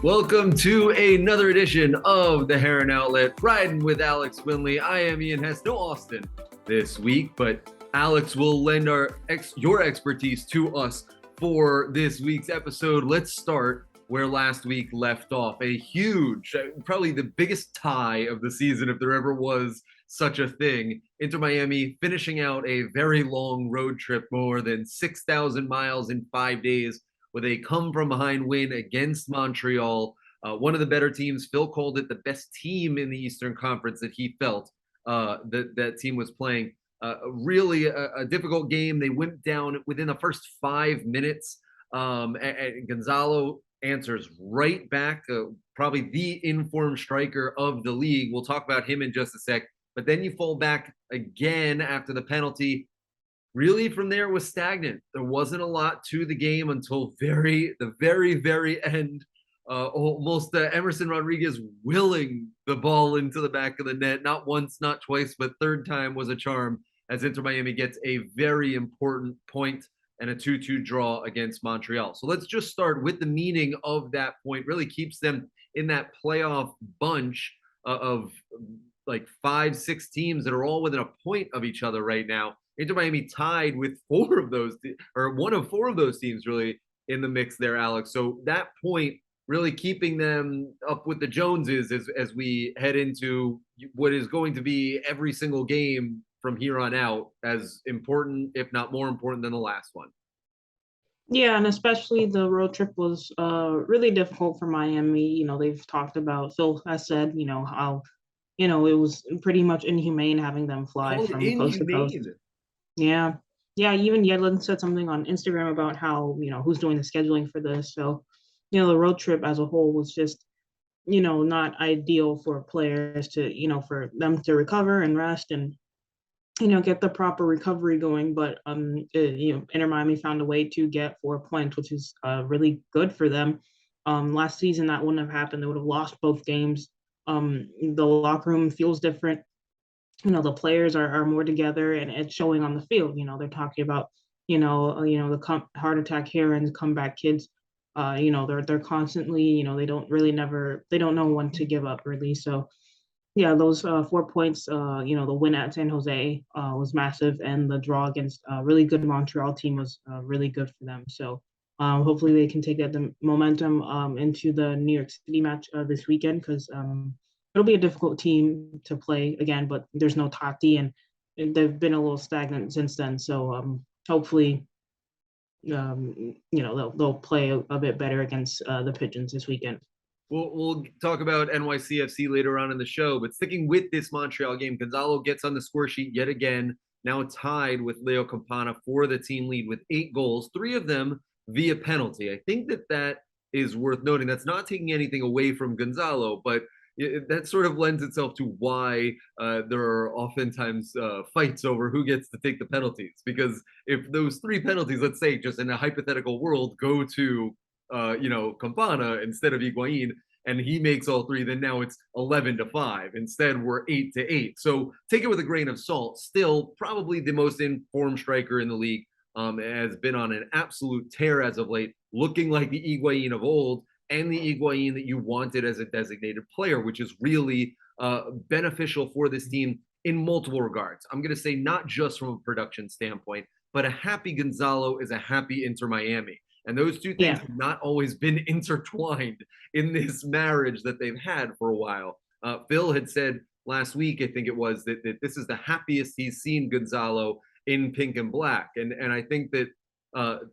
Welcome to another edition of the Heron Outlet, riding with Alex Winley. I am Ian Hess, no Austin this week, but Alex will lend your expertise to us for this week's episode. Let's start where last week left off. A huge, probably the biggest tie of the season, if there ever was such a thing. Inter Miami finishing out a very long road trip, more than 6,000 miles in 5 days, with a come-from-behind win against Montreal, one of the better teams. Phil called it the best team in the Eastern Conference that he felt that team was playing. Really a difficult game. They went down within the first 5 minutes, and Gonzalo answers right back, probably the informed striker of the league. We'll talk about him in just a sec. But then you fall back again after the penalty. Really, from there, it was stagnant. There wasn't a lot to the game until the very end. Almost Emerson Rodriguez willing the ball into the back of the net. Not once, not twice, but third time was a charm as Inter Miami gets a very important point and a 2-2 draw against Montreal. So let's just start with the meaning of that point. Really keeps them in that playoff bunch of like 5-6 teams that are all within a point of each other right now. Inter Miami tied with one of four of those teams really in the mix there, Alex. So that point really keeping them up with the Joneses as we head into what is going to be every single game from here on out, as important, if not more important than the last one. Yeah, and especially the road trip was really difficult for Miami. They've talked about, Phil has said, how, it was pretty much inhumane having them fly from coast to coast. Yeah. Yeah. Even Yedlin said something on Instagram about how, who's doing the scheduling for this. So, the road trip as a whole was just, not ideal for players to, for them to recover and rest and, get the proper recovery going. But, Inter Miami found a way to get 4 points, which is really good for them. Last season, that wouldn't have happened. They would have lost both games. The locker room feels different. The players are more together and it's showing on the field. They're talking about, the heart attack Herons, comeback kids. They're constantly, they don't know when to give up really. So yeah, those 4 points, the win at San Jose was massive, and the draw against a really good Montreal team was really good for them. So hopefully they can take that momentum into the New York City match this weekend, because it'll be a difficult team to play again, but there's no Tati, and they've been a little stagnant since then. So hopefully, they'll play a bit better against the Pigeons this weekend. We'll talk about NYCFC later on in the show, but sticking with this Montreal game, Gonzalo gets on the score sheet yet again, now tied with Leo Campana for the team lead with 8 goals, 3 of them via penalty. I think that is worth noting. That's not taking anything away from Gonzalo, but that sort of lends itself to why there are oftentimes fights over who gets to take the penalties. Because if those 3 penalties, let's say just in a hypothetical world, go to Campana instead of Higuain, and he makes all 3, then now it's 11-5. Instead, we're 8-8. So take it with a grain of salt. Still, probably the most informed striker in the league. Has been on an absolute tear as of late, looking like the Higuain of old, and the Higuain that you wanted as a designated player, which is really beneficial for this team in multiple regards. I'm going to say not just from a production standpoint, but a happy Gonzalo is a happy Inter Miami. And those two things have not always been intertwined in this marriage that they've had for a while. Phil had said last week, I think it was, that this is the happiest he's seen Gonzalo in pink and black. And I think that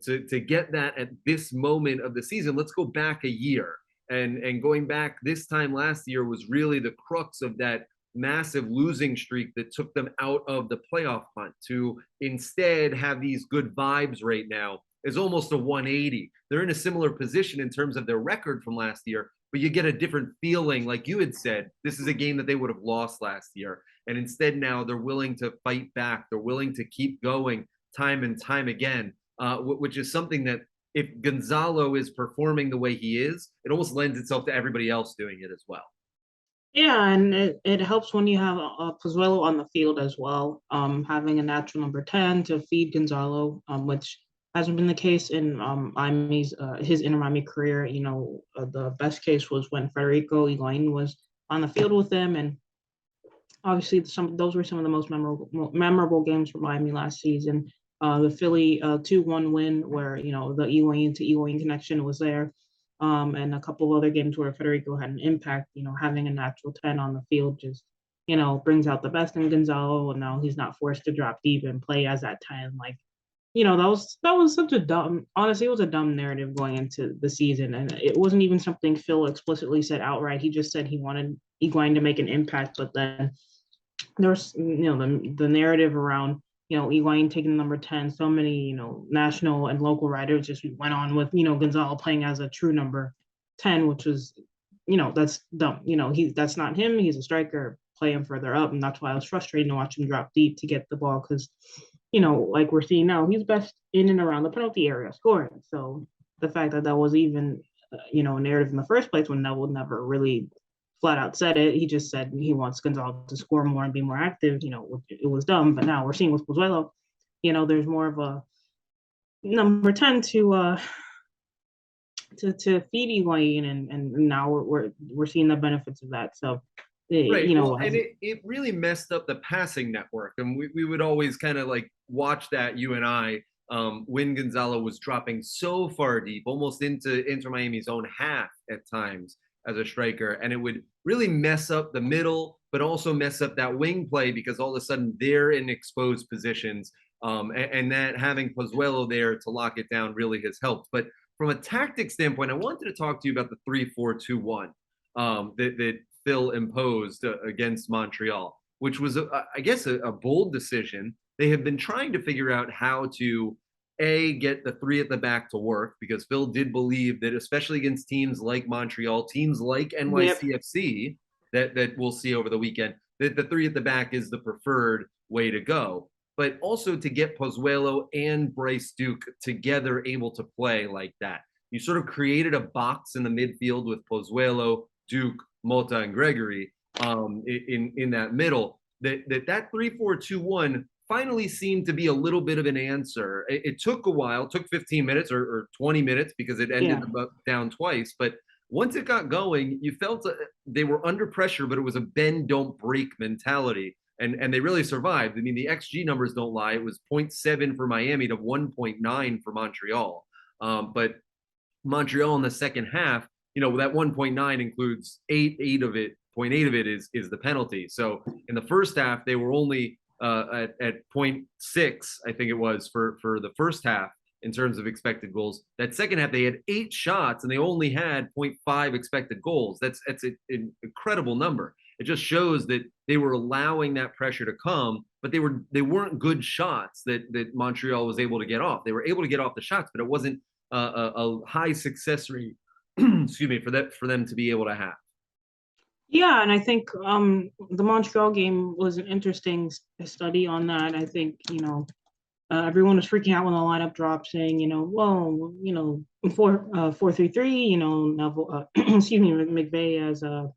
to get that at this moment of the season, let's go back a year. And going back this time last year was really the crux of that massive losing streak that took them out of the playoff hunt. To instead have these good vibes right now is almost a 180. They're in a similar position in terms of their record from last year, but you get a different feeling. Like you had said, this is a game that they would have lost last year. And instead now they're willing to fight back. They're willing to keep going time and time again, which is something that if Gonzalo is performing the way he is, it almost lends itself to everybody else doing it as well. Yeah, and it helps when you have Pozuelo on the field as well, having a natural number 10 to feed Gonzalo, which hasn't been the case in Miami's his Inter Miami career. The best case was when Federico Higuain was on the field with them, and obviously those were some of the most memorable games for Miami last season. The Philly 2-1 win, where the Higuain to Higuain connection was there, and a couple of other games where Federico had an impact. Having a natural 10 on the field just brings out the best in Gonzalo, and now he's not forced to drop deep and play as that 10. Like, that was such a dumb, honestly, it was a dumb narrative going into the season, and it wasn't even something Phil explicitly said outright. He just said he wanted Higuain to make an impact, but then there's the narrative around Higuain taking number 10. So many national and local writers just went on with Gonzalo playing as a true number 10, which was that's dumb. That's not him. He's a striker. Play him further up, and that's why I was frustrated to watch him drop deep to get the ball, because like we're seeing now, he's best in and around the penalty area scoring. So the fact that that was even a narrative in the first place, when Neville never really flat out said it. He just said he wants Gonzalo to score more and be more active. It was dumb. But now we're seeing with Pozuelo, there's more of a number 10 to feed Higuain, and now we're seeing the benefits of that. So Right. Well, and it really messed up the passing network. And we would always kind of like watch that, you and I, when Gonzalo was dropping so far deep, almost into Inter Miami's own half at times as a striker. And it would really mess up the middle, but also mess up that wing play, because all of a sudden they're in exposed positions. And that having Pozuelo there to lock it down really has helped. But from a tactic standpoint, I wanted to talk to you about the 3-4-2-1 that Phil imposed against Montreal, which was, I guess, a bold decision. They have been trying to figure out how to, get the three at the back to work, because Phil did believe that, especially against teams like Montreal, teams like NYCFC, that we'll see over the weekend, that the three at the back is the preferred way to go. But also to get Pozuelo and Bryce Duke together able to play like that. You sort of created a box in the midfield with Pozuelo, Duke, Mota, and Gregory in that middle. That 3-4-2-1 finally seemed to be a little bit of an answer. It took a while, took 15 minutes or 20 minutes, because it ended down twice. But once it got going, you felt they were under pressure, but it was a bend, don't break mentality. And they really survived. I mean, the XG numbers don't lie. It was 0.7 for Miami to 1.9 for Montreal. But Montreal in the second half, that 1.9 includes 8 of it. 0.8 of it is the penalty. So in the first half, they were only at 0.6, I think it was, for the first half in terms of expected goals. That second half, they had 8 shots and they only had 0.5 expected goals. That's an incredible number. It just shows that they were allowing that pressure to come, but they weren't good shots that Montreal was able to get off. They were able to get off the shots, but it wasn't a high success rate, excuse me, for them to be able to have. Yeah, and I think the Montreal game was an interesting study on that. I think everyone was freaking out when the lineup dropped, saying 4-3-3. Neville, excuse me, McVay as a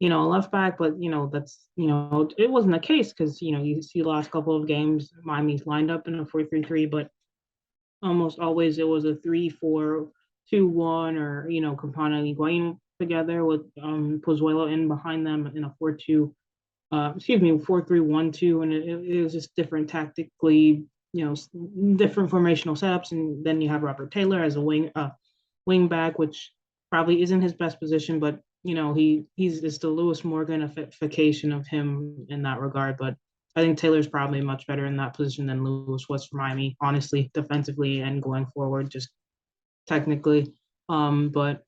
left back, but that's it wasn't the case, because you see the last couple of games Miami's lined up in a 4-3-3, but almost always it was a 3-4-2-1, or Campana and Higuain together with Pozuelo in behind them in a 4-2, 4-3-1-2, and it was just different tactically, different formational setups. And then you have Robert Taylor as a wing back, which probably isn't his best position, but it's the Lewis Morganification of him in that regard. But I think Taylor's probably much better in that position than Lewis was for Miami, honestly, defensively and going forward, just technically. But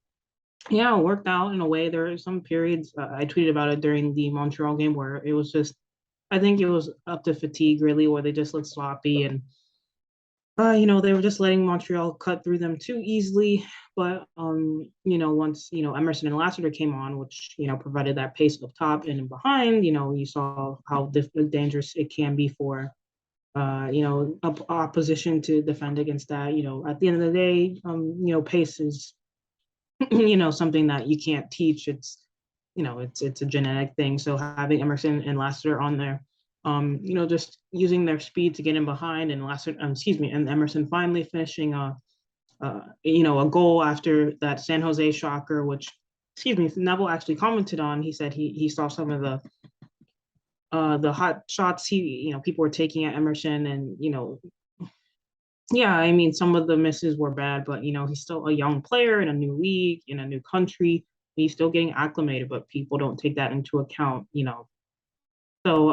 yeah, it worked out in a way. There are some periods, I tweeted about it during the Montreal game, where it was just, I think it was up to fatigue, really, where they just looked sloppy, and they were just letting Montreal cut through them too easily. But once Emerson and Lassiter came on, which provided that pace up top and behind, you saw how dangerous it can be for opposition to defend against that. At the end of the day, pace is something that you can't teach. It's it's a genetic thing. So having Emerson and Lassiter on there Just using their speed to get in behind, and and Emerson finally finishing a goal after that San Jose shocker, which, Neville actually commented on. He said he saw some of the hot shots people were taking at Emerson, and yeah, I mean, some of the misses were bad, but he's still a young player in a new league, in a new country. He's still getting acclimated, but people don't take that into account. So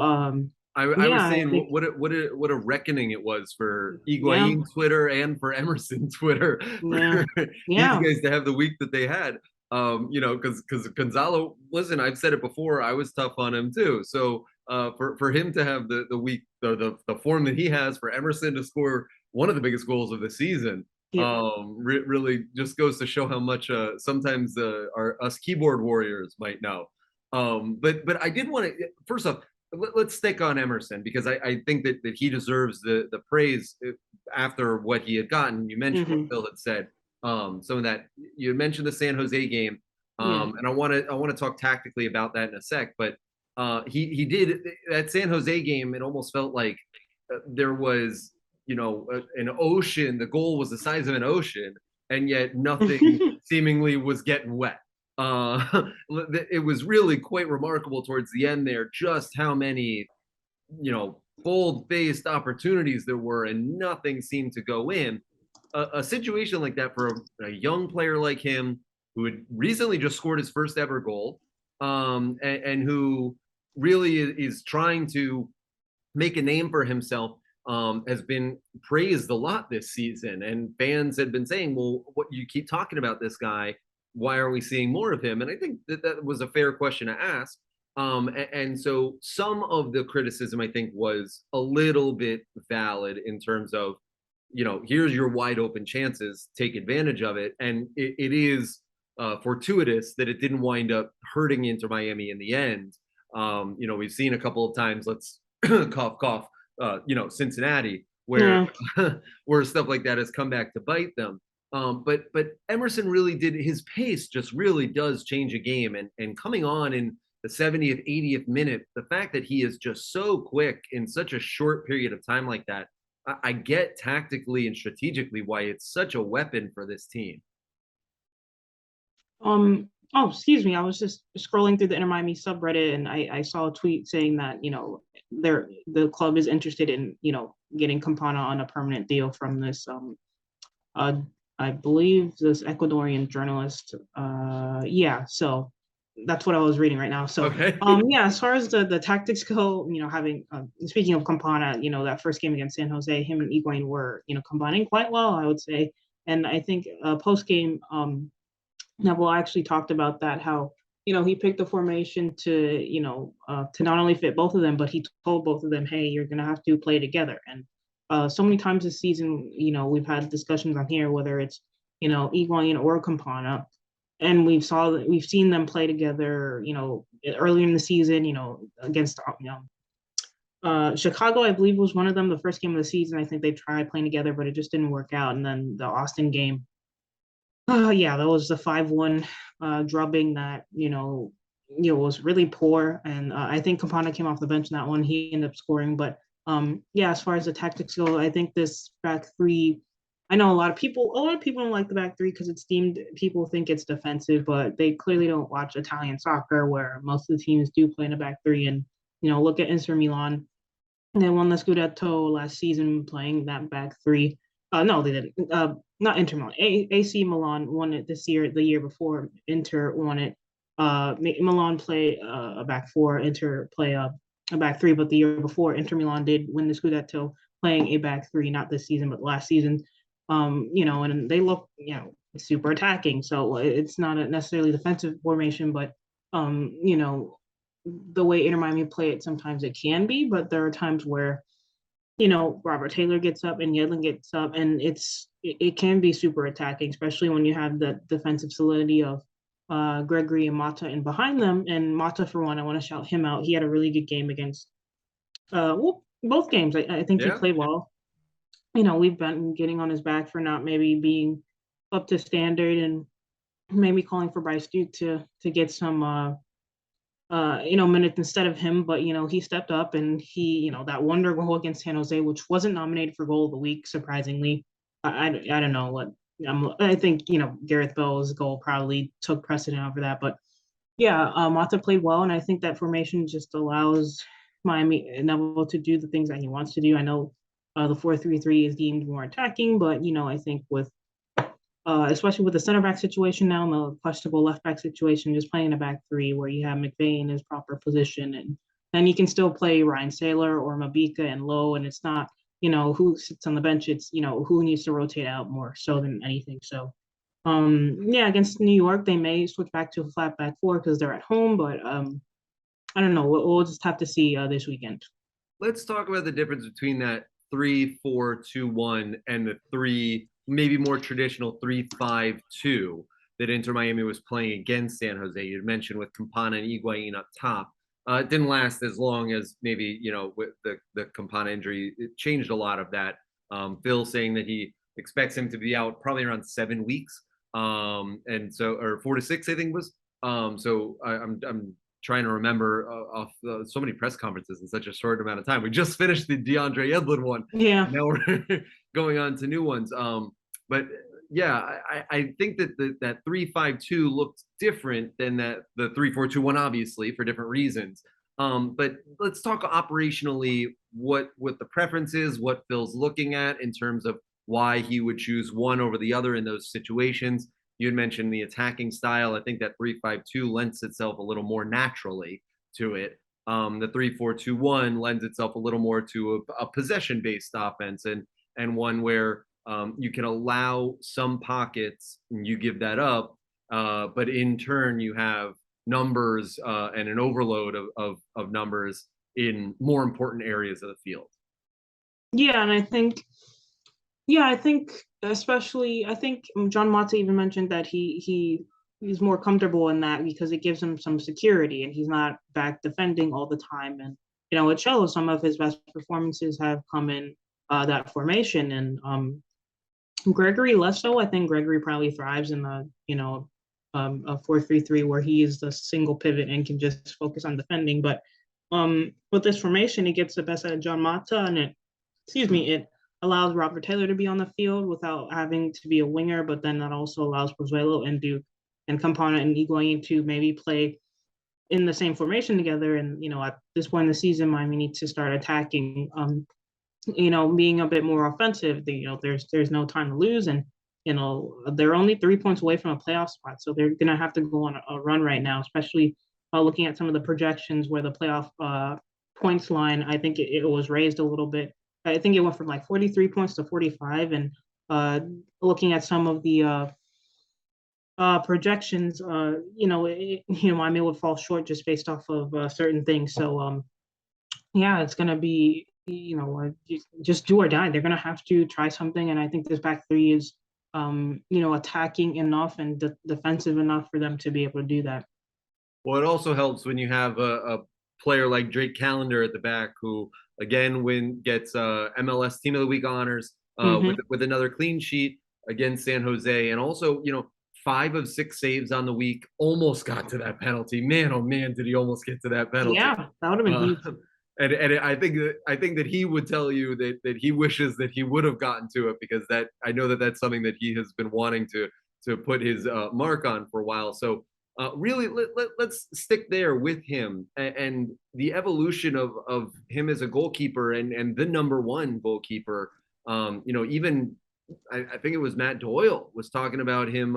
I was yeah, I saying think what a reckoning it was for yeah, Higuain Twitter and for Emerson Twitter yeah, for these yeah. guys to have the week that they had. Because Gonzalo, listen, I've said it before, I was tough on him too. So for him to have the week the form that he has, for Emerson to score one of the biggest goals of the season, Yeah. really just goes to show how much sometimes us keyboard warriors might know. But I did want to first off, let's stick on Emerson because I think that he deserves the praise after what he had gotten. You mentioned what Hmm. Phil had said. Some of that you mentioned the San Jose game, Yeah. and I want to talk tactically about that in a sec. But he did that San Jose game. It almost felt like there was an ocean. The goal was the size of an ocean, and yet nothing seemingly was getting wet. It was really quite remarkable towards the end there, just how many, bold-faced opportunities there were, and nothing seemed to go in. A situation like that for a young player like him, who had recently just scored his first ever goal, and who really is trying to make a name for himself, has been praised a lot this season. And fans had been saying, well, what you keep talking about this guy, why aren't we seeing more of him? And I think that was a fair question to ask. And so some of the criticism, I think, was a little bit valid in terms of, here's your wide open chances, take advantage of it. And it is fortuitous that it didn't wind up hurting Inter Miami in the end. We've seen a couple of times, let's cough, cough, Cincinnati, where Yeah. where stuff like that has come back to bite them. But Emerson really did, his pace just really does change a game, and coming on in the 70th, 80th minute, the fact that he is just so quick in such a short period of time like that, I get tactically and strategically why it's such a weapon for this team. Oh, excuse me. I was just scrolling through the Inter Miami subreddit, and I saw a tweet saying that the club is interested in getting Campana on a permanent deal from this uh I believe this Ecuadorian journalist. Yeah, so that's what I was reading right now. So Okay. yeah, as far as the tactics go, having speaking of Campana, that first game against San Jose, him and Higuain were combining quite well, I would say. And I think post game Neville actually talked about that, how he picked the formation to not only fit both of them, but he told both of them, hey, you're gonna have to play together. And so many times this season, we've had discussions on here whether it's Higuain or Campana, and we've seen them play together. Earlier in the season, against Chicago, I believe was one of them. The first game of the season, I think they tried playing together, but it just didn't work out. And then the Austin game, yeah, that was the 5-1 drubbing that was really poor, and I think Campana came off the bench in that one. He ended up scoring, but yeah, as far as the tactics go, I think this back three. I know a lot of people don't like the back three because it's deemed, people think it's defensive, but they clearly don't watch Italian soccer where most of the teams do play in a back three. And look at Inter Milan. They won the Scudetto last season playing that back three. No, they didn't. Not Inter Milan. AC Milan won it this year. The year before, Inter won it. Milan play a back four. Inter play a back three. But the year before, Inter Milan did win the Scudetto playing a back three. Not this season, but last season. And they look super attacking. So it's not a necessarily defensive formation, but the way Inter Miami play it, sometimes it can be, but there are times where Robert Taylor gets up and Yedlin gets up, and it can be super attacking, especially when you have the defensive solidity of Gregory and Mata in behind them. And Mata, for one, I want to shout him out. He had a really good game against both games. I think he Yeah. played well. We've been getting on his back for not maybe being up to standard, and maybe calling for Bryce Duke to get some minutes instead of him, but he stepped up and that wonder goal against San Jose, which wasn't nominated for goal of the week, surprisingly. I don't know what I think. Gareth Bell's goal probably took precedent over that, but yeah, Mata played well, and I think that formation just allows Miami Neville to do the things that he wants to do. I know the 4-3-3 is deemed more attacking, but I think with especially with the center back situation now and the questionable left back situation, just playing a back three where you have McVay in his proper position, and then you can still play Ryan Saylor or Mabika and Low, and it's not who sits on the bench. It's who needs to rotate out more so than anything. So yeah, against New York, they may switch back to a flat back four because they're at home, but I don't know. We'll just have to see this weekend. Let's talk about the difference between that 3-4-2-1 and the three, maybe more traditional 3-5-2 that Inter Miami was playing against San Jose. You mentioned with Campana and Higuain up top. It didn't last as long as maybe, with the Campana injury. It changed a lot of that. Phil saying that he expects him to be out probably around 7 weeks. And so, or 4 to 6, I think was. So I'm trying to remember off so many press conferences in such a short amount of time. We just finished the DeAndre Yedlin one. Yeah. Now we're going on to new ones. But yeah, I think that that 3-5-2 looked different than the 3-4-2-1, obviously for different reasons. But let's talk operationally what the preference is, what Phil's looking at in terms of why he would choose one over the other in those situations. You had mentioned the attacking style. I think that 3-5-2 lends itself a little more naturally to it. The 3-4-2-1 lends itself a little more to a possession-based offense and one where you can allow some pockets and you give that up, but in turn you have numbers and an overload of numbers in more important areas of the field. Yeah, and I think especially, I think John Mata even mentioned that he's more comfortable in that because it gives him some security and he's not back defending all the time. And, it shows some of his best performances have come in that formation. And Gregory less so. I think Gregory probably thrives in a 4-3-3 where he is the single pivot and can just focus on defending. But with this formation, it gets the best out of John Mata, and it allows Robert Taylor to be on the field without having to be a winger, but then that also allows Pozuelo and Duke and Campana and Higuain to maybe play in the same formation together. And, at this point in the season, Miami needs to start attacking, being a bit more offensive. There's no time to lose. And, they're only 3 points away from a playoff spot. So they're going to have to go on a run right now, especially looking at some of the projections where the playoff points line, I think it was raised a little bit. I think it went from like 43 points to 45, and looking at some of the projections, Miami would fall short just based off of certain things. So, yeah, it's going to be, just do or die. They're going to have to try something, and I think this back three is, attacking enough and defensive enough for them to be able to do that. Well, it also helps when you have a player like Drake Callender at the back who again gets MLS Team of the Week honors with another clean sheet against San Jose, and also 5 of 6 saves on the week. Almost got to that penalty. Man, oh man, did he almost get to that penalty? Yeah, that would have been huge. And I think that he would tell you that he wishes that he would have gotten to it, because I know that that's something that he has been wanting to put his mark on for a while. So really, let's stick there with him and the evolution of him as a goalkeeper and the number one goalkeeper. Even I think it was Matt Doyle was talking about him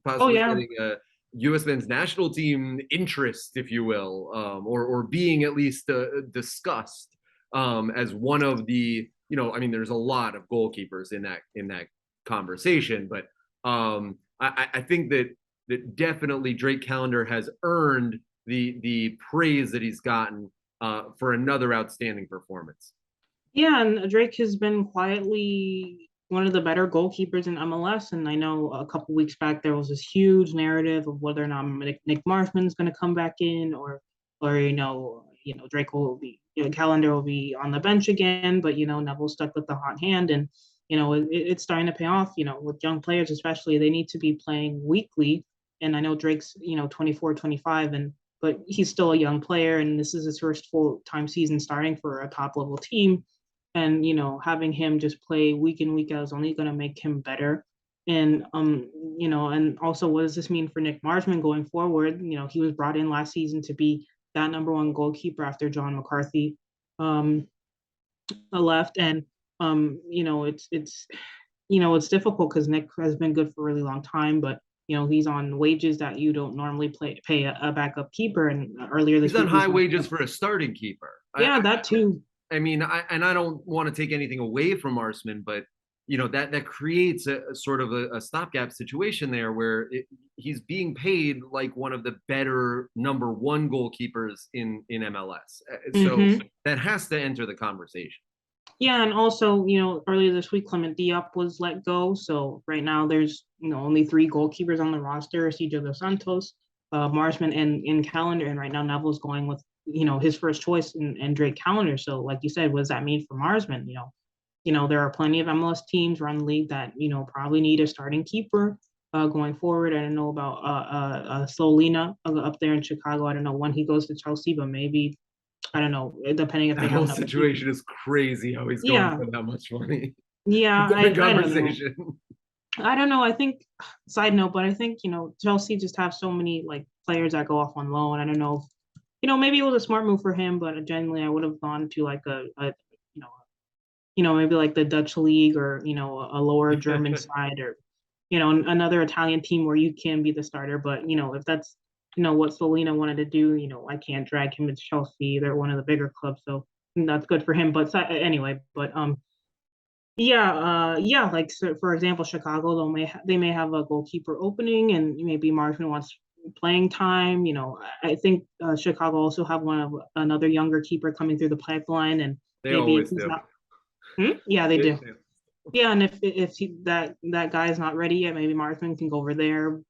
possibly getting a U.S. men's national team interest, if you will, or being at least discussed as one of the. There's a lot of goalkeepers in that conversation, but I think that definitely Drake Callender has earned the praise that he's gotten for another outstanding performance. Yeah, and Drake has been quietly one of the better goalkeepers in MLS. And I know a couple weeks back there was this huge narrative of whether or not Nick Marshman's going to come back in, or Drake will be, Callender will be on the bench again. But Neville stuck with the hot hand, and it's starting to pay off. With young players especially, they need to be playing weekly. And I know Drake's 24, 25, but he's still a young player, and this is his first full-time season starting for a top-level team. And, having him just play week in, week out is only going to make him better. And, and also, what does this mean for Nick Marsman going forward? He was brought in last season to be that number one goalkeeper after John McCarthy left. And, it's difficult because Nick has been good for a really long time, but he's on wages that you don't normally pay a backup keeper. And earlier this He's on week, high wages for a starting keeper. Yeah, that too. I mean, I don't want to take anything away from Marsman, but that creates a sort of a stopgap situation there where he's being paid like one of the better number one goalkeepers in MLS. So that has to enter the conversation. Yeah, and also, earlier this week, Clement Diop was let go. So right now there's, only 3 goalkeepers on the roster: Cedro dos Santos, Marsman, and Callender. And right now Neville's going with, his first choice and Drake Callender. So like you said, what does that mean for Marsman? There are plenty of MLS teams around the league that, probably need a starting keeper going forward. I don't know about Solina up there in Chicago. I don't know when he goes to Chelsea, but maybe, I don't know, depending if that whole situation is crazy how he's going for that much money. Yeah, I don't know. I think, side note, but I think, Chelsea just have so many like players that go off on loan. I don't know if, maybe it was a smart move for him, but generally I would have gone to like maybe like the Dutch league or, a lower German side or, another Italian team where you can be the starter. But, if that's, what Solina wanted to do, I can't drag him to Chelsea. They're one of the bigger clubs. So that's good for him. But anyway, like, so for example, Chicago, they may have a goalkeeper opening and maybe Marsman wants playing time. I think Chicago also have another younger keeper coming through the pipeline, and they always do. Yeah, they do. Yeah, and if that guy is not ready yet, maybe Marsman can go over there,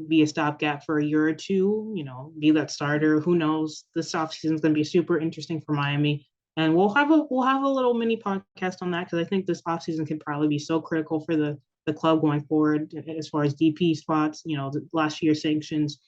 be a stopgap for a year or two. Be that starter. Who knows? This offseason is going to be super interesting for Miami, and we'll have a little mini podcast on that because I think this offseason can probably be so critical for the club going forward as far as DP spots. The last year's sanctions.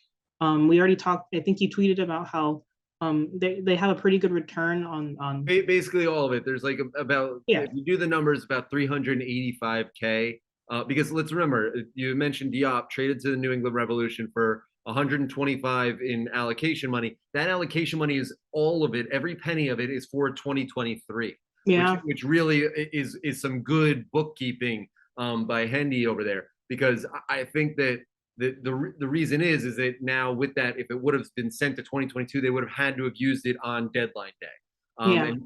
We already talked. I think you tweeted about how they have a pretty good return on basically all of it. There's like about, if you do the numbers, about 385K. Because let's remember, you mentioned Diop traded to the New England Revolution for 125 in allocation money. That allocation money is all of it. Every penny of it is for 2023. Yeah, which really is some good bookkeeping by Hendy over there, because I think that the reason is that now with that, if it would have been sent to 2022, they would have had to have used it on deadline day. And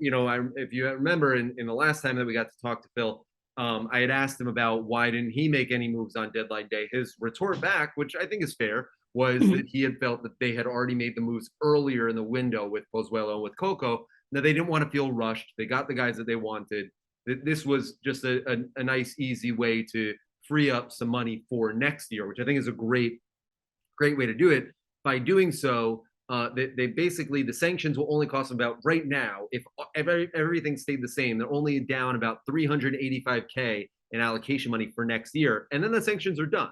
if you remember in the last time that we got to talk to Phil, I had asked him about why didn't he make any moves on deadline day. His retort back, which I think is fair, was that he had felt that they had already made the moves earlier in the window with Pozuelo and with Coco. Now they didn't want to feel rushed. They got the guys that they wanted. This was just a nice, easy way to free up some money for next year, which I think is a great way to do it. By doing so, they basically, the sanctions will only cost them about, right now, if everything stayed the same, they're only down about 385K in allocation money for next year, and then the sanctions are done.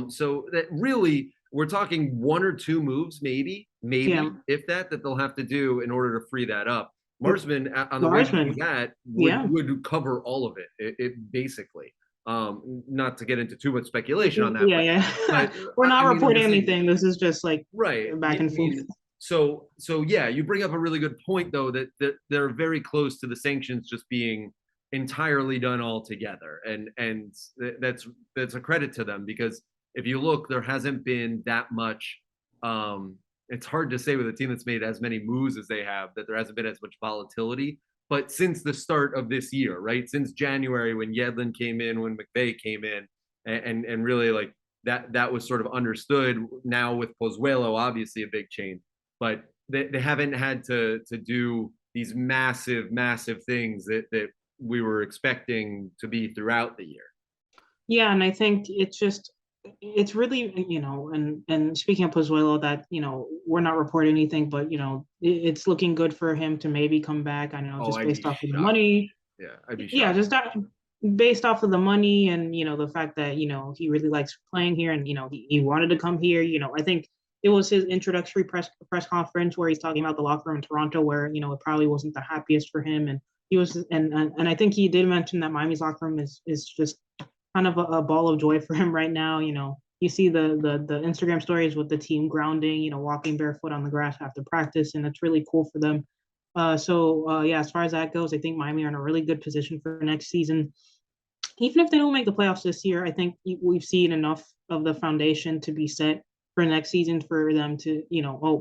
So that really, we're talking 1 or 2 moves, maybe if that they'll have to do in order to free that up. Marsman on the way to do that would cover all of it basically. Not to get into too much speculation on that. But we're not reporting anything. This is just like back and forth. So yeah, you bring up a really good point though, that they're very close to the sanctions just being entirely done altogether, and that's a credit to them, because if you look, there hasn't been that much. It's hard to say with a team that's made as many moves as they have that there hasn't been as much volatility. But since the start of this year, right, since January when Yedlin came in, when McVay came in, and really like that was sort of understood. Now with Pozuelo, obviously a big change, but they haven't had to do these massive things that we were expecting to be throughout the year. Yeah, and I think it's really, and speaking of Pozuelo, that, we're not reporting anything, but, it's looking good for him to maybe come back. I know, just based off of the money. Yeah, I'd be shocked. Yeah, just that based off of the money and, the fact that, he really likes playing here and, he wanted to come here. I think it was his introductory press conference where he's talking about the locker room in Toronto, where it probably wasn't the happiest for him, and he was, and I think he did mention that Miami's locker room is just kind of a ball of joy for him right now. You see the Instagram stories with the team grounding, walking barefoot on the grass after practice, and it's really cool for them. Yeah, as far as that goes, I think Miami are in a really good position for next season. Even if they don't make the playoffs this year, I think we've seen enough of the foundation to be set for next season for them to,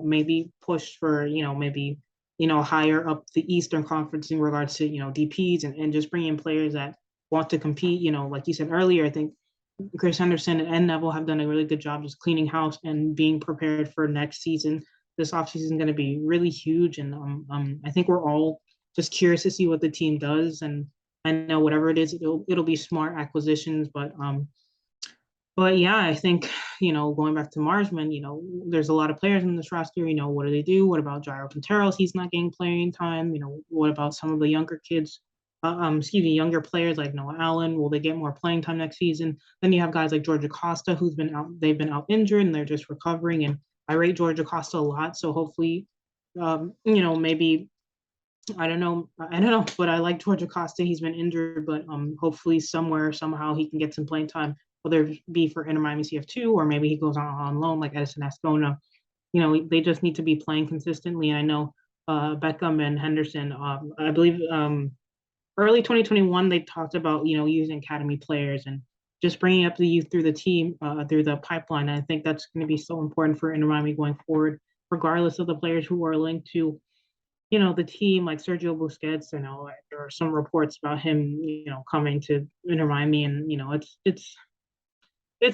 maybe push for, maybe, higher up the Eastern Conference in regards to, DPs and just bring in players that want to compete. Like you said earlier, I think Chris Henderson and Neville have done a really good job just cleaning house and being prepared for next season. This offseason is going to be really huge. And I think we're all just curious to see what the team does. And I know whatever it is, it'll be smart acquisitions, but yeah, I think going back to Marsman, there's a lot of players in this roster. What do they do? What about Jairo Quinteros? He's not getting playing time. What about some of the younger kids? Younger players like Noah Allen. Will they get more playing time next season? Then you have guys like George Acosta, who's been out. They've been out injured and they're just recovering. And I rate George Acosta a lot. So hopefully, maybe I don't know, but I like George Acosta. He's been injured, but hopefully somehow he can get some playing time, whether it be for Inter Miami CF2 or maybe he goes on loan like Edison Ascona. They just need to be playing consistently. And I know Beckham and Henderson, I believe early 2021, they talked about, using academy players and just bringing up the youth through the team, through the pipeline. And I think that's going to be so important for Inter Miami going forward, regardless of the players who are linked to the team, like Sergio Busquets. There are some reports about him, coming to Inter Miami, and it's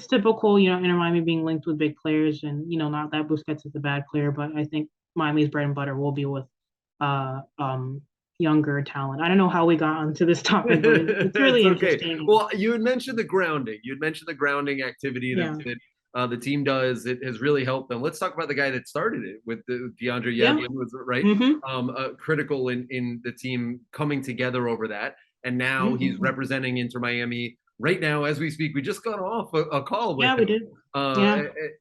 typical, Inter Miami being linked with big players, and not that Busquets is a bad player, but I think Miami's bread and butter will be with younger talent. I don't know how we got onto this topic, but it's really interesting. Well, you had mentioned the grounding. You had mentioned the grounding activity that the team does. It has really helped them. Let's talk about the guy that started it with DeAndre Yedlin, was right? Mm-hmm. Critical in the team coming together over that. And now he's representing Inter Miami right now as we speak. We just got off a call with him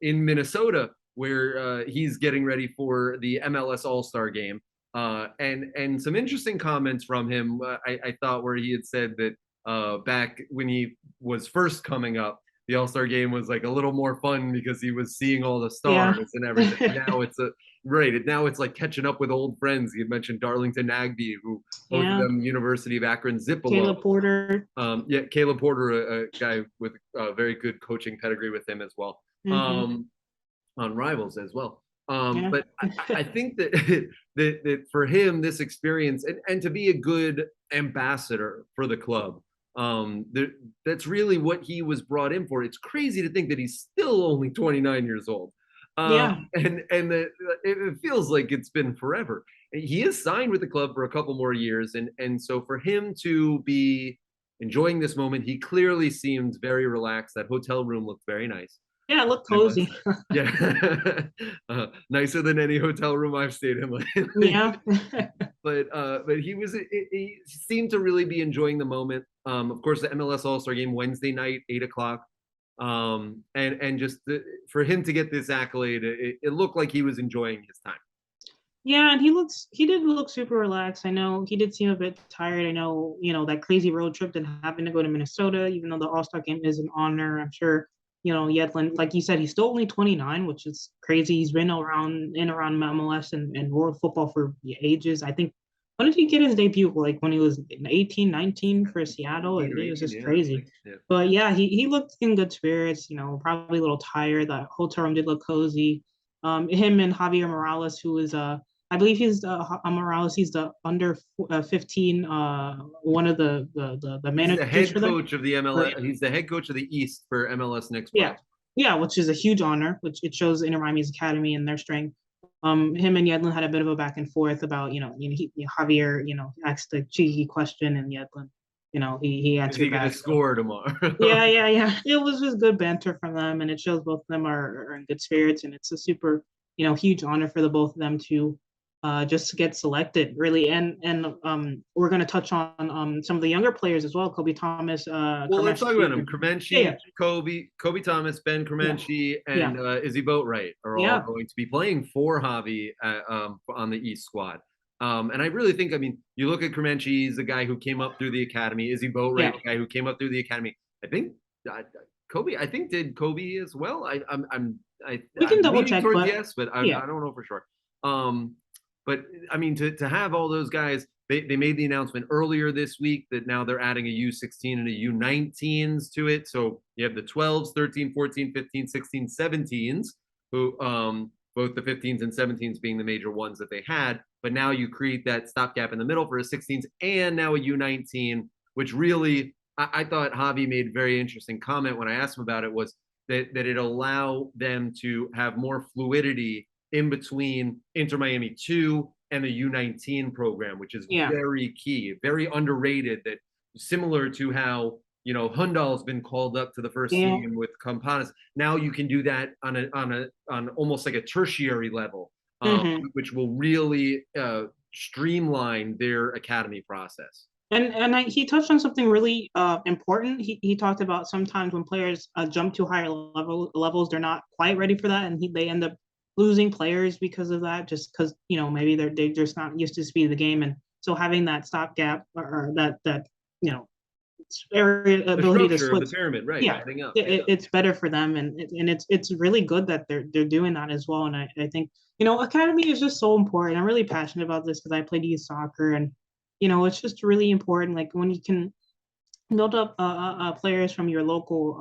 in Minnesota, where he's getting ready for the MLS All-Star game. And some interesting comments from him, I thought, where he had said that back when he was first coming up, the All-Star game was like a little more fun because he was seeing all the stars and everything. Now it's like catching up with old friends. You mentioned Darlington Nagbe, who both of them University of Akron Zipolo. Caleb Porter. Caleb Porter, a guy with a very good coaching pedigree with him as well. On Rivals as well. But I think that for him, this experience and to be a good ambassador for the club, that's really what he was brought in for. It's crazy to think that he's still only 29 years old. And it feels like it's been forever. He is signed with the club for a couple more years. And so for him to be enjoying this moment, he clearly seemed very relaxed. That hotel room looked very nice. Yeah, it looked cozy. Nicer than any hotel room I've stayed in lately. Yeah. But he seemed to really be enjoying the moment. Of course, the MLS All-Star game Wednesday night, 8:00. And just for him to get this accolade, it looked like he was enjoying his time. Yeah, and he did look super relaxed. I know he did seem a bit tired. I know, that crazy road trip and having to go to Minnesota, even though the All-Star game is an honor, I'm sure. Yedlin, like you said, he's still only 29, which is crazy. He's been around MLS and world football for ages. I think, when did he get his debut? Like when he was 18, 19 for Seattle? It was just crazy. But yeah, he looked in good spirits, probably a little tired. That hotel room did look cozy. Him and Javier Morales, who is I believe he's Morales. He's the under 15, one of the managers. He's the head coach of the MLS. He's the head coach of the East for MLS next month. Yeah, which is a huge honor. Which it shows Inter Miami's academy and their strength. Him and Yedlin had a bit of a back and forth about Javier asked a cheeky question and Yedlin he answered. Is he going to score tomorrow? Yeah. It was just good banter from them, and it shows both of them are in good spirits, and it's a super huge honor for the both of them to just to get selected, really. And we're going to touch on some of the younger players as well. Kobe Thomas, Well, let's talk about them. Yeah, Kremenci, Kobe Thomas, Ben yeah, Kremenci, yeah, and Izzy Boatwright are all yeah, going to be playing for Javi on the East squad. And I really think, I mean, you look at Kremenci, he's the guy who came up through the academy. Izzy Boatwright, yeah. the guy who came up through the academy. I think Kobe. I think did Kobe as well. We can I'm double leaning check, towards but yes, but yeah, I don't know for sure. Um, but I mean, to have all those guys, they made the announcement earlier this week that now they're adding a U16 and a U19s to it. So you have the 12s, 13, 14, 15, 16, 17s, who both the 15s and 17s being the major ones that they had. But now you create that stopgap in the middle for a 16s and now a U19, which really I thought Javi made a very interesting comment when I asked him about it was that it allow them to have more fluidity in between Inter Miami 2 and the U19 program, which is yeah. very key, very underrated. That similar to how Hundal's been called up to the first Yeah. team with Campanas. Now you can do that on almost like a tertiary level, Hmm. which will really streamline their academy process. He touched on something really important. He talked about sometimes when players jump to higher levels, they're not quite ready for that, and they end up losing players because of that, just because maybe they're just not used to the speed of the game, and so having that stopgap or that you know area The ability to structure of the switch, pyramid, right? yeah, Adding up. Yeah. it's better for them, and it's really good that they're doing that as well. And I think academy is just so important. I'm really passionate about this because I played youth soccer, and it's just really important. Like when you can build up players from your local,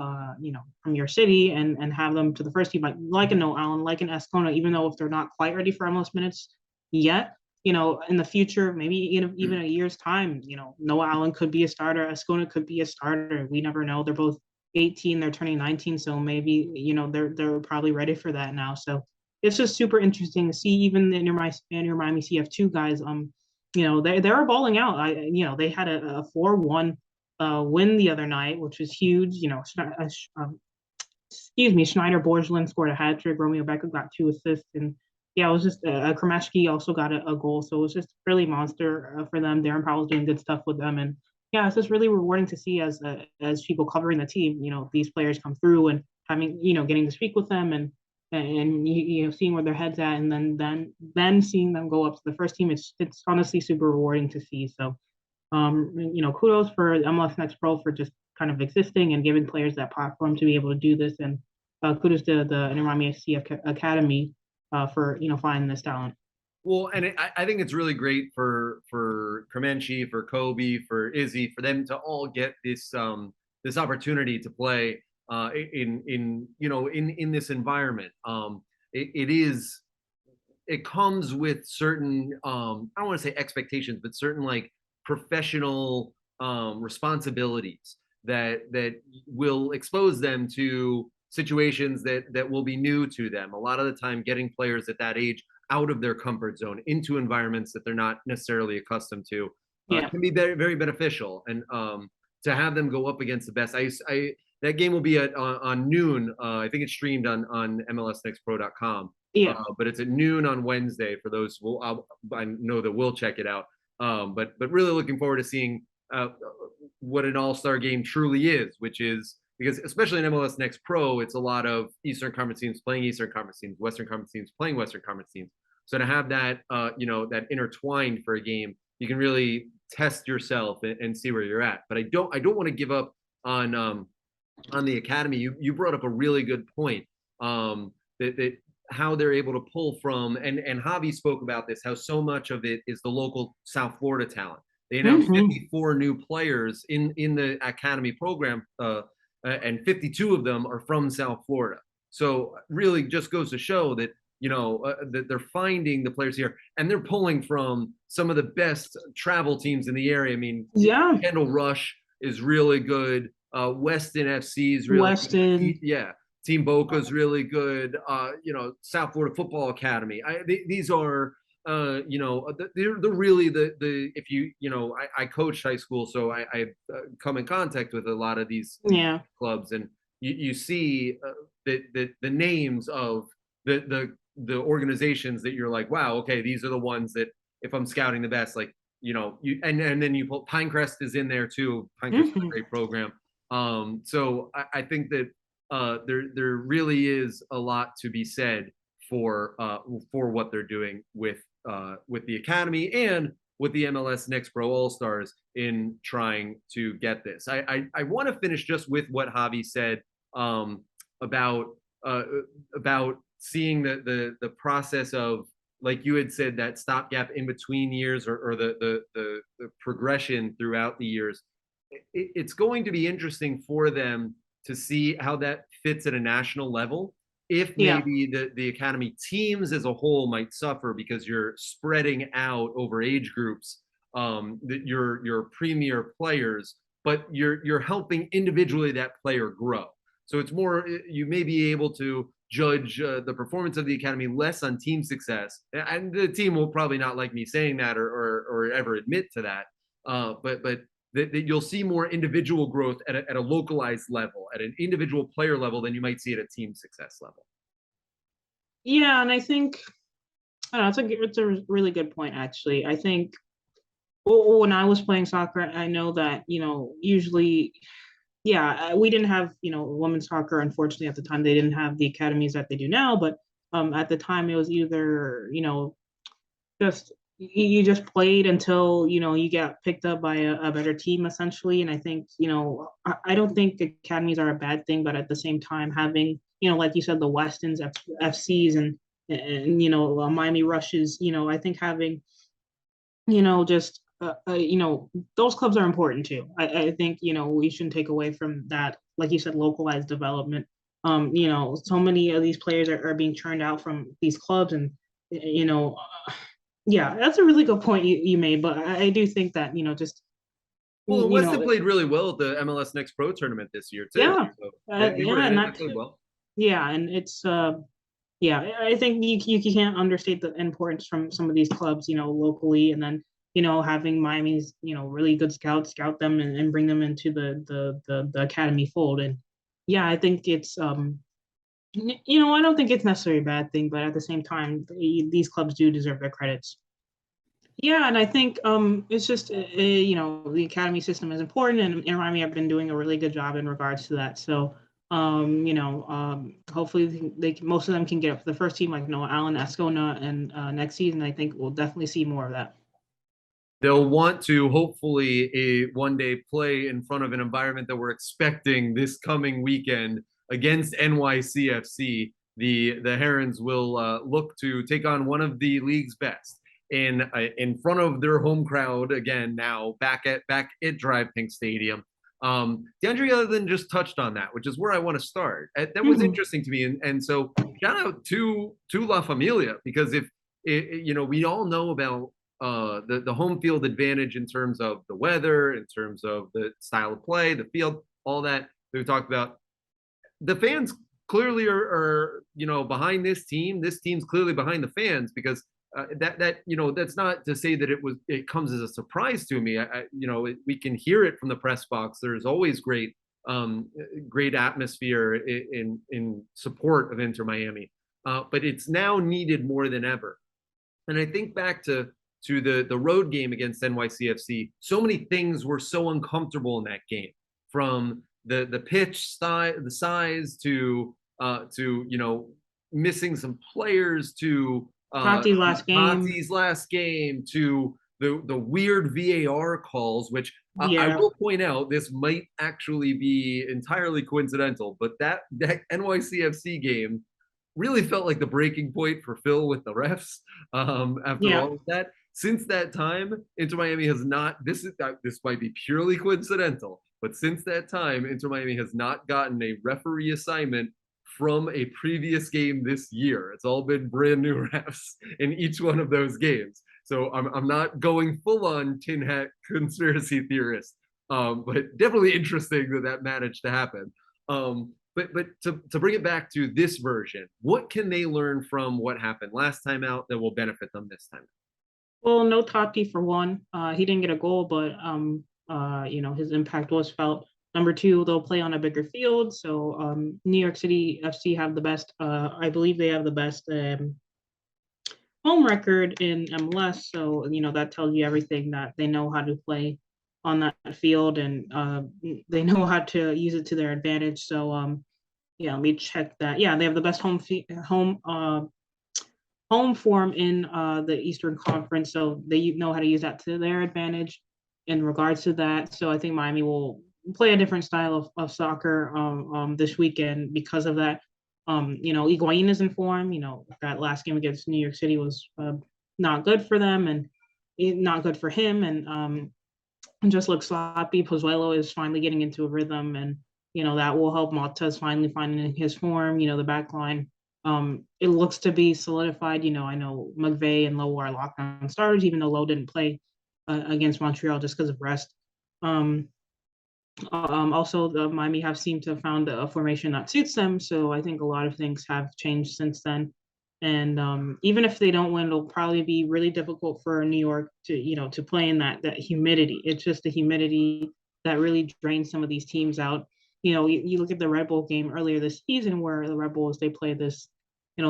from your city, and have them to the first team, like a No Allen, like an Escona, even though if they're not quite ready for MLS minutes yet, in the future, maybe even a year's time, No Allen could be a starter, Escona could be a starter. We never know. They're both 18, they're turning 19, so maybe they're probably ready for that now. So it's just super interesting to see even in your Miami CF2 guys. They were balling out. They had a 4-1 win the other night, which was huge. Excuse me, Schneider Borgelin scored a hat trick. Romeo Becker got 2 assists, and yeah, it was just Kremeshki also got a goal. So it was just really monster for them. Darren Powell's doing good stuff with them, and yeah, it's just really rewarding to see as people covering the team. These players come through and having getting to speak with them and seeing where their heads at, and then seeing them go up to the first team. It's honestly super rewarding to see. So kudos for MLS Next Pro for just kind of existing and giving players that platform to be able to do this. And kudos to the Inter Miami FC Academy for finding this talent. Well, and I think it's really great for Kremenci, for Kobe, for Izzy, for them to all get this opportunity to play in this environment. It comes with certain I don't want to say expectations, but certain like professional responsibilities that will expose them to situations that will be new to them. A lot of the time, getting players at that age out of their comfort zone into environments that they're not necessarily accustomed to Yeah. can be very, very beneficial. And to have them go up against the best, that game will be on noon. I think it's streamed on MLSNextPro.com. Yeah. But it's at noon on Wednesday for those who I know that will check it out. But really looking forward to seeing what an all-star game truly is, which is because especially in MLS Next Pro, it's a lot of Eastern Conference teams playing Eastern Conference teams, Western Conference teams playing Western Conference teams. So to have that, that intertwined for a game, you can really test yourself and see where you're at. But I don't want to give up on the academy. You brought up a really good point that how they're able to pull from, and Javi spoke about this, how so much of it is the local South Florida talent. They announced 54 new players in the academy program, and 52 of them are from South Florida. So really just goes to show that that they're finding the players here, and they're pulling from some of the best travel teams in the area. I mean, Yeah. Kendall Rush is really good. Weston FC is really Weston. good. Yeah. Team Boca's really good. South Florida Football Academy. These are, they're really the if I coached high school, so I come in contact with a lot of these clubs, and you see the names of the the organizations that you're like, wow, okay, these are the ones that if I'm scouting the best, like, you and then you put Pinecrest is in there too. Pinecrest is a great program. So I think that there really is a lot to be said for what they're doing with the academy and with the MLS Next Pro All Stars in trying to get this. I want to finish just with what Javi said about uh, about seeing the process of, like you had said, that stopgap in between years, or the progression throughout the years. It's going to be interesting for them to see how that fits at a national level. If Yeah. maybe the academy teams as a whole might suffer because you're spreading out over age groups, your premier players, but you're helping individually that player grow. So it's more, you may be able to judge the performance of the academy less on team success, and the team will probably not like me saying that, or ever admit to that. But that you'll see more individual growth at a localized level, at an individual player level, than you might see at a team success level. Yeah, and I think I don't know, it's a really good point actually. I think when I was playing soccer, I know that usually, yeah, we didn't have women's soccer. Unfortunately, at the time, they didn't have the academies that they do now. But at the time, it was either just you just played until you get picked up by a better team essentially. And I think I don't think academies are a bad thing, but at the same time, having like you said, the Westons, FCs, and Miami Rushes, I think having just those clubs are important too. I think we shouldn't take away from that, like you said, localized development. So many of these players are being churned out from these clubs, and yeah, that's a really good point you made. But I do think that just Well, you Weston know played really well at the MLS Next Pro tournament this year too. yeah, So they were yeah, in and it. They that played well. yeah, and it's yeah, I think you can't understate the importance from some of these clubs, locally, and then having Miami's really good scouts scout them and bring them into the academy fold. And yeah, I think it's I don't think it's necessarily a bad thing, but at the same time, these clubs do deserve their credits. Yeah, and I think it's just the academy system is important, and Miami have been doing a really good job in regards to that. So hopefully most of them can get up for the first team, like Noah Allen, Ascona, and next season I think we'll definitely see more of that. They'll want to hopefully one day play in front of an environment that we're expecting this coming weekend against NYCFC. The Herons will look to take on one of the league's best in front of their home crowd again, now back at Drive Pink Stadium. DeAndre Yedlin just touched on that, which is where I want to start. That was interesting to me, and so shout out to La Familia, because if we all know about the home field advantage in terms of the weather, in terms of the style of play, the field, all that we've talked about. The fans clearly are behind this team. This team's clearly behind the fans, because that's not to say that it comes as a surprise to me. We can hear it from the press box. There's always great atmosphere in support of Inter Miami, but it's now needed more than ever. And I think back to the road game against NYCFC. So many things were so uncomfortable in that game, from the pitch style, the size, to missing some players, to Tati's last game, to the weird VAR calls, which I Yeah. will point out, this might actually be entirely coincidental, but that NYCFC game really felt like the breaking point for Phil with the refs. After Yeah. all of that, since that time, Inter Miami has not. This might be purely coincidental, but since that time, Inter Miami has not gotten a referee assignment from a previous game this year. It's all been brand new refs in each one of those games. So I'm not going full on tin hat conspiracy theorist, but definitely interesting that managed to happen. But to bring it back to this version, what can they learn from what happened last time out that will benefit them this time? Well, no Tati for one. He didn't get a goal, but his impact was felt. Number two, they'll play on a bigger field. So New York City FC have the best. I believe they have the best home record in MLS. So, that tells you everything, that they know how to play on that field, and they know how to use it to their advantage. So, yeah, let me check that. Yeah, they have the best home form in the Eastern Conference, so they know how to use that to their advantage in regards to that. So I think Miami will play a different style of soccer this weekend because of that. Higuain is in form. That last game against New York City was not good for them, and not good for him, and just looks sloppy. Pozuelo is finally getting into a rhythm, and that will help Motta's finally finding his form. The back line, it looks to be solidified. I know McVay and Lowe are lockdown starters, even though Lowe didn't play against Montreal just because of rest. Um, Also, the Miami have seemed to have found a formation that suits them. So I think a lot of things have changed since then. And even if they don't win, it'll probably be really difficult for New York to play in that humidity. It's just the humidity that really drains some of these teams out. You look at the Red Bull game earlier this season, where the Red Bulls, they played this,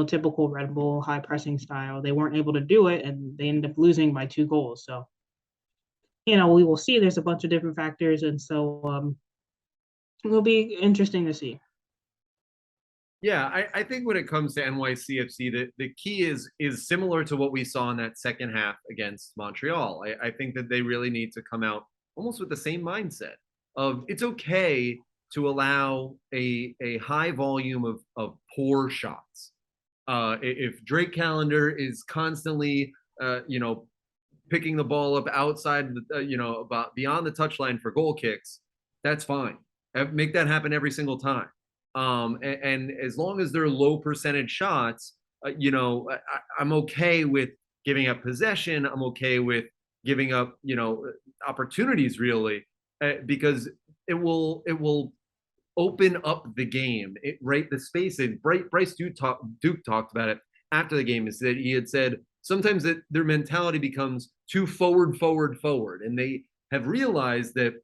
typical Red Bull high pressing style. They weren't able to do it, and they ended up losing by 2 goals. So we will see. There's a bunch of different factors, and so it will be interesting to see. Yeah, I think when it comes to NYCFC, the key is similar to what we saw in that second half against Montreal. I think that they really need to come out almost with the same mindset of it's okay to allow a high volume of poor shots. If Drake Callender is constantly, picking the ball up outside, about beyond the touchline for goal kicks, that's fine. Make that happen every single time. And as long as they're low percentage shots, I'm okay with giving up possession. I'm okay with giving up, opportunities really, because it will open up the game, right? The space. And Bryce Duke talked about it after the game. Is that he had said sometimes that their mentality becomes too forward, and they have realized that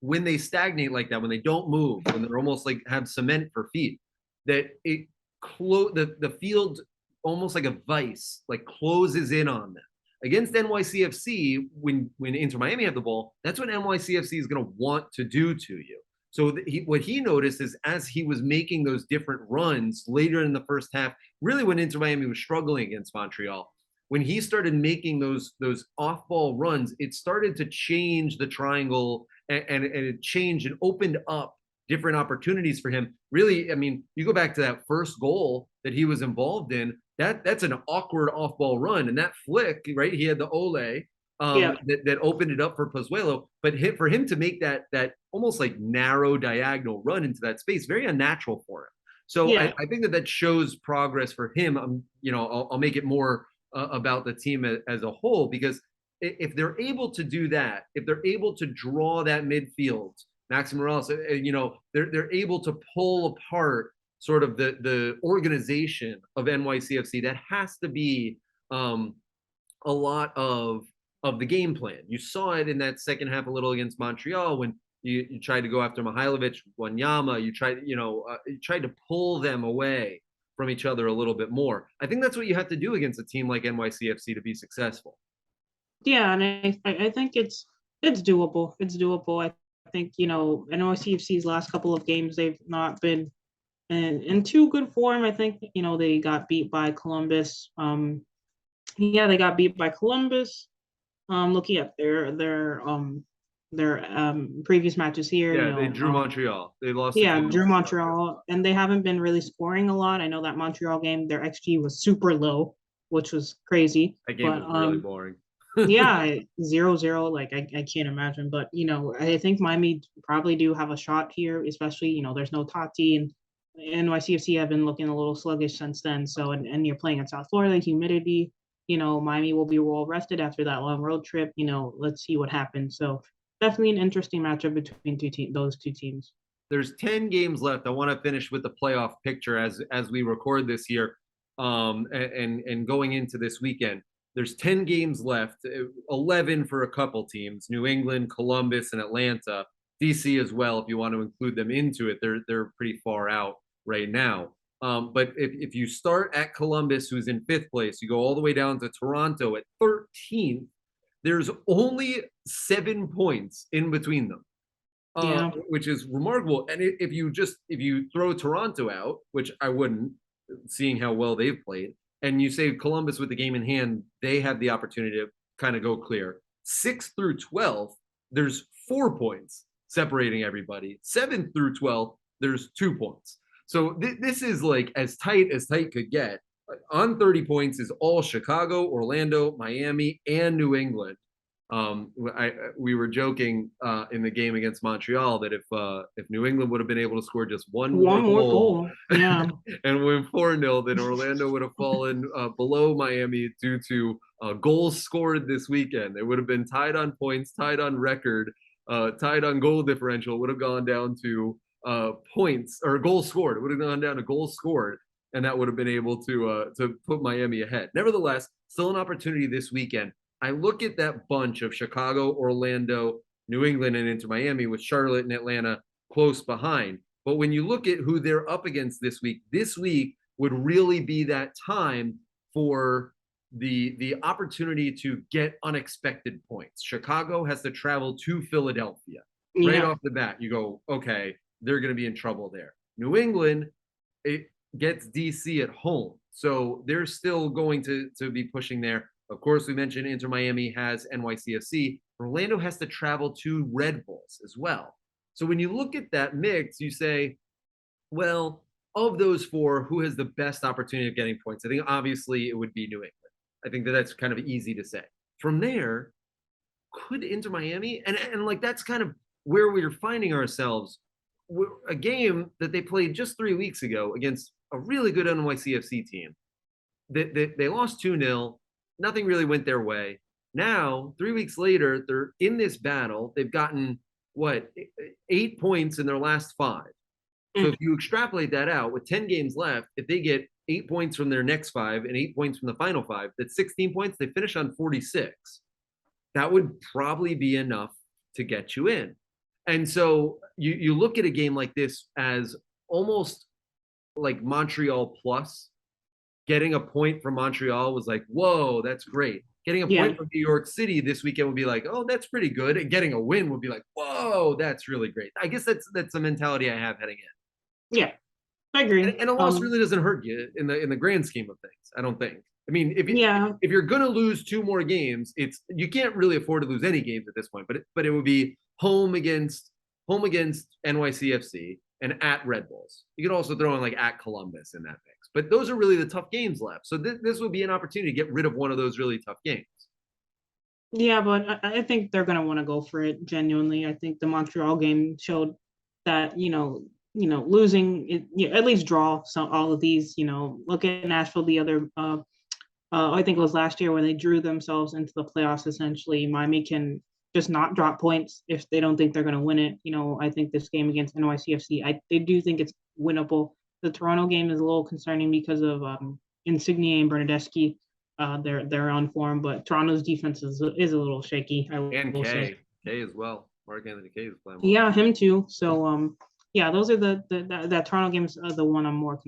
when they stagnate like that, when they don't move, when they're almost like have cement for feet, that the field almost like a vice, like closes in on them. Against NYCFC, when Inter Miami have the ball, that's what NYCFC is going to want to do to you. So what he noticed is as he was making those different runs later in the first half, really when Inter Miami was struggling against Montreal, when he started making those off ball runs, it started to change the triangle, and it changed and opened up different opportunities for him. Really, I mean, you go back to that first goal that he was involved in, that's an awkward off ball run. And that flick, right? He had the Ole Yeah, that opened it up for Pozuelo, but for him to make that almost like narrow diagonal run into that space, very unnatural for him. So yeah, I think that shows progress for him. I'll make it more about the team as a whole, because if they're able to do that, if they're able to draw that midfield, Maxi Morales, they're able to pull apart sort of the organization of NYCFC. That has to be a lot of the game plan. You saw it in that second half a little against Montreal when you tried to go after Mihailovic, Wanyama. You tried to pull them away from each other a little bit more. I think that's what you have to do against a team like NYCFC to be successful. yeah, and I think it's doable. It's doable. I think NYCFC's last couple of games, they've not been in too good form. I think they got beat by Columbus. Yeah, they got beat by Columbus. Looking at their previous matches here, Yeah, they drew Montreal. They lost. yeah, To drew Montreal, and they haven't been really scoring a lot. I know that Montreal game, their XG was super low, which was crazy. That game But was really boring. yeah, 0-0, like I can't imagine. But I think Miami probably do have a shot here, especially there's no Tati, and NYCFC have been looking a little sluggish since then. So and you're playing in South Florida, humidity. Miami will be well rested after that long road trip. Let's see what happens. So definitely an interesting matchup between those two teams. There's 10 games left. I want to finish with the playoff picture as we record this here, and going into this weekend. There's 10 games left, 11 for a couple teams: New England, Columbus, and Atlanta. DC as well, if you want to include them into it. They're pretty far out right now. But if you start at Columbus, who's in 5th place, you go all the way down to Toronto at 13th, there's only 7 points in between them, Yeah. which is remarkable. And if you throw Toronto out, which I wouldn't, seeing how well they've played, and you say Columbus with the game in hand, they have the opportunity to kind of go clear. 6th through 12th, there's 4 points separating everybody. 7th through 12th, there's 2 points. So this is like as tight could get. On 30 points is all Chicago, Orlando, Miami, and New England. We were joking in the game against Montreal that if New England would have been able to score just one more goal, yeah, and win 4-0, then Orlando would have fallen below Miami due to goals scored this weekend. They would have been tied on points, tied on record, tied on goal differential. Would have gone down to points or goals scored. It would have gone down to goals scored, and that would have been able to put Miami ahead. Nevertheless, still an opportunity this weekend. I look at that bunch of Chicago, Orlando, New England, and into Miami with Charlotte and Atlanta close behind. But when you look at who they're up against this week would really be that time for the opportunity to get unexpected points. Chicago has to travel to Philadelphia. Right off the bat, you go, okay, they're going to be in trouble there. New England, it gets DC at home. So they're still going to be pushing there. Of course, we mentioned Inter Miami has NYCFC. Orlando has to travel to Red Bulls as well. So when you look at that mix, you say, well, of those 4, who has the best opportunity of getting points? I think obviously it would be New England. I think that's kind of easy to say. From there, could Inter Miami, and like that's kind of where we're finding ourselves. A game that they played just 3 weeks ago against a really good NYCFC team. They lost 2-0. Nothing really went their way. Now, 3 weeks later, they're in this battle. They've gotten, 8 points in their last 5. So if you extrapolate that out, with 10 games left, if they get 8 points from their next 5 and 8 points from the final 5, that's 16 points. They finish on 46. That would probably be enough to get you in. And so you look at a game like this as almost like Montreal plus. Getting a point from Montreal was like, whoa, that's great. Getting a point from New York City this weekend would be like, oh, that's pretty good. And getting a win would be like, whoa, that's really great. I guess that's the mentality I have heading in. Yeah, I agree. And a loss really doesn't hurt you in the grand scheme of things, I don't think. I mean, if you're gonna lose 2 more games, you can't really afford to lose any games at this point. But it would be home against NYCFC and at Red Bulls. You could also throw in like at Columbus in that mix. But those are really the tough games left. So this would be an opportunity to get rid of one of those really tough games. Yeah, but I think they're going to want to go for it genuinely. I think the Montreal game showed that, losing it, at least draw all of these, look at Nashville the other, I think it was last year when they drew themselves into the playoffs, essentially. Miami can just not drop points if they don't think they're going to win it. I think this game against NYCFC, they do think it's winnable. The Toronto game is a little concerning because of Insigne and Bernadeschi. They're on form, but Toronto's defense is a little shaky. And K as well. Mark Anthony K is playing well. Yeah, him too. So those are that Toronto game's the one I'm more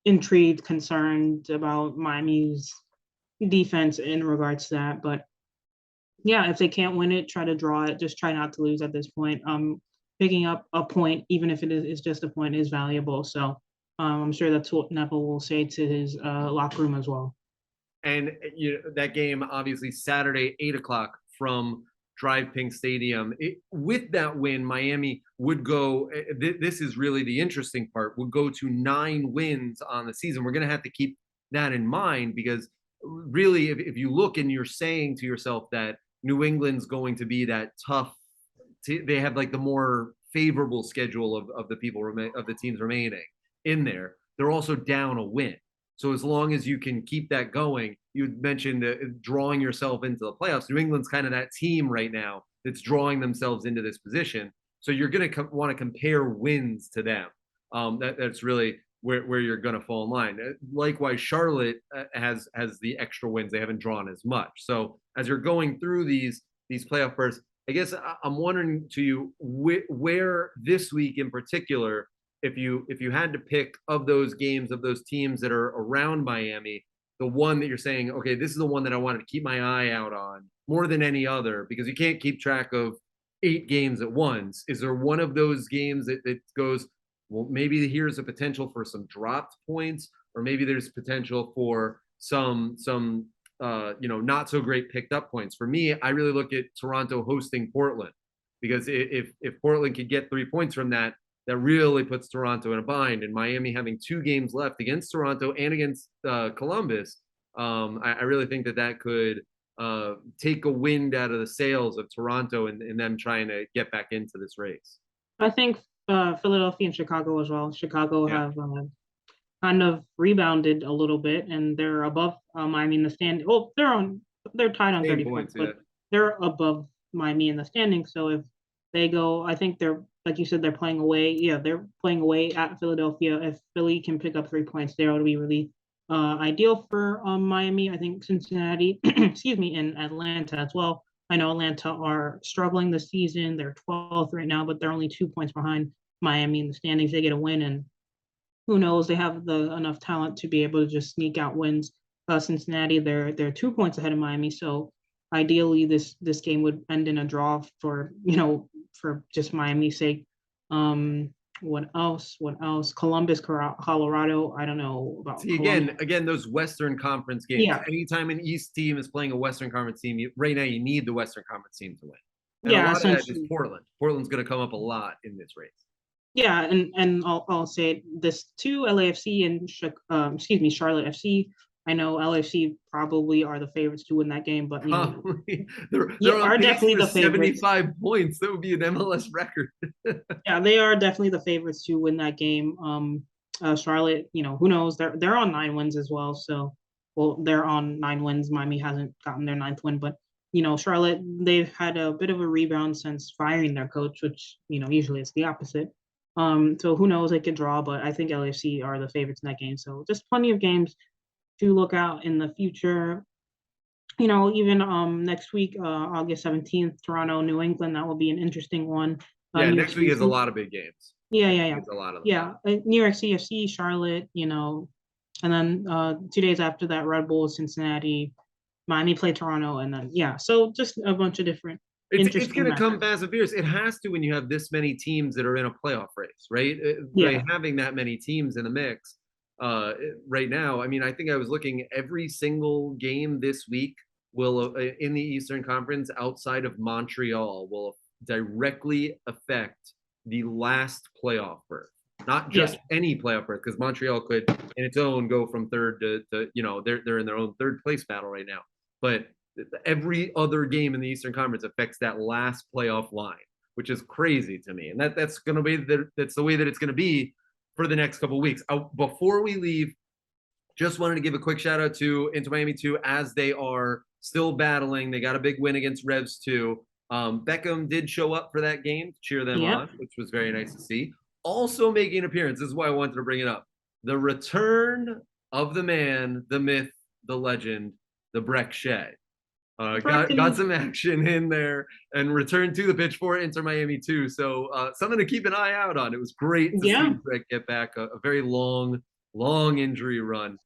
intrigued, concerned about Miami's defense in regards to that. But yeah, if they can't win it, try to draw it. Just try not to lose at this point. Picking up a point, even if it is just a point, is valuable. So I'm sure that's what Neville will say to his locker room as well. And that game, obviously, Saturday, 8:00 from Drive Pink Stadium. With that win, Miami would go, this is really the interesting part, would go to 9 wins on the season. We're going to have to keep that in mind because really, if you look and you're saying to yourself that New England's going to be that tough, they have like the more favorable schedule of the teams remaining in there. They're also down a win. So as long as you can keep that going, you mentioned drawing yourself into the playoffs. New England's kind of that team right now that's drawing themselves into this position. So you're going to want to compare wins to them. That's really where you're going to fall in line. Likewise, Charlotte has the extra wins. They haven't drawn as much. So as you're going through these playoff berths, I guess I'm wondering to you where this week in particular, if you had to pick of those games of those teams that are around Miami, the one that you're saying, okay, this is the one that I wanted to keep my eye out on more than any other, because you can't keep track of 8 games at once. Is there one of those games that goes, well, maybe here's a potential for some dropped points, or maybe there's potential for some not so great picked up points? For me, I really look at Toronto hosting Portland, because if Portland could get 3 points from that, that really puts Toronto in a bind. And Miami having 2 games left against Toronto and against Columbus, I really think that could take a wind out of the sails of Toronto and them trying to get back into this race. I think Philadelphia and Chicago as well. Chicago Yeah. have kind of rebounded a little bit, and they're above Miami in the standing. Well, they're tied on Same 30 points, points, but they're above Miami in the standing. So if they go, I think they're, like you said, they're playing away. Yeah, they're playing away at Philadelphia. If Philly can pick up 3 points there, it would be really ideal for Miami. I think Cincinnati, excuse me, and Atlanta as well. I know Atlanta are struggling this season. They're 12th right now, but they're only 2 points behind Miami in the standings. They get a win, and who knows? They have enough talent to be able to just sneak out wins. Cincinnati, they're 2 points ahead of Miami, so ideally this game would end in a draw for for just Miami's sake. What else? Columbus, Colorado. I don't know about. See, again, those Western Conference games. Yeah. Anytime an East team is playing a Western Conference team, right now you need the Western Conference team to win. And Yeah, a lot of that is Portland. Portland's going to come up a lot in this race. Yeah, and I'll say this too: LAFC and Charlotte FC. I know LAFC probably are the favorites to win that game, but they're are definitely the favorites. 75 points. That would be an MLS record. Yeah, they are definitely the favorites to win that game. Charlotte, who knows? They're on 9 wins as well. So, well, they're on 9 wins. Miami hasn't gotten their 9th win, but Charlotte, they've had a bit of a rebound since firing their coach, which usually it's the opposite. So who knows? They could draw, but I think LAFC are the favorites in that game. So just plenty of games to look out in the future. Even next week, August 17th, Toronto, New England, that will be an interesting one. Yeah, next week is a lot of big games. Yeah. It's a lot of them. Yeah, New York CFC, Charlotte, and then 2 days after that, Red Bull, Cincinnati, Miami play Toronto, and then so just a bunch of different. It's going to come fast and furious. It has to when you have this many teams that are in a playoff race, right? By having that many teams in the mix right now, I mean, I think I was looking every single game this week will in the Eastern Conference outside of Montreal will directly affect the last playoff berth. Not just any playoff berth, because Montreal could in its own go from third to they're in their own third place battle right now. But every other game in the Eastern Conference affects that last playoff line, which is crazy to me. And that's going to be that's the way that it's going to be for the next couple of weeks. Before we leave, just wanted to give a quick shout out to Inter Miami 2 as they are still battling. They got a big win against Revs 2. Beckham did show up for that game to cheer them on, which was very nice to see. Also making an appearance, this is why I wanted to bring it up, the return of the man, the myth, the legend, the Breck Shea. Got some action in there and returned to the pitch for Inter Miami 2. So something to keep an eye out on. It was great to see Breck get back a very long injury run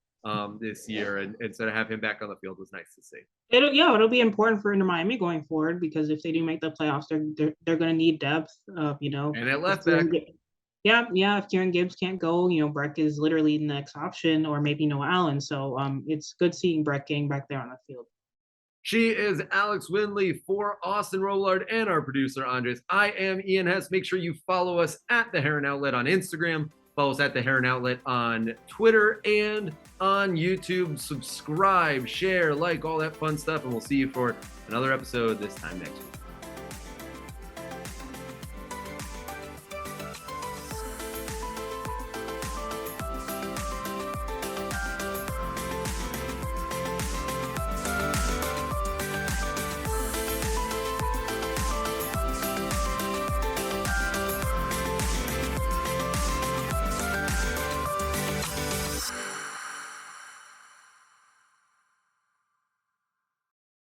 this year, and so to have him back on the field was nice to see. It'll be important for Inter Miami going forward, because if they do make the playoffs, they're going to need depth. And at left back. If Kieran Gibbs can't go, Breck is literally the next option, or maybe Noah Allen. So it's good seeing Breck getting back there on the field. She is Alex Winley for Austin Rollard and our producer, Andres. I am Ian Hess. Make sure you follow us at the Heron Outlet on Instagram. Follow us at the Heron Outlet on Twitter and on YouTube. Subscribe, share, like, all that fun stuff. And we'll see you for another episode this time next week.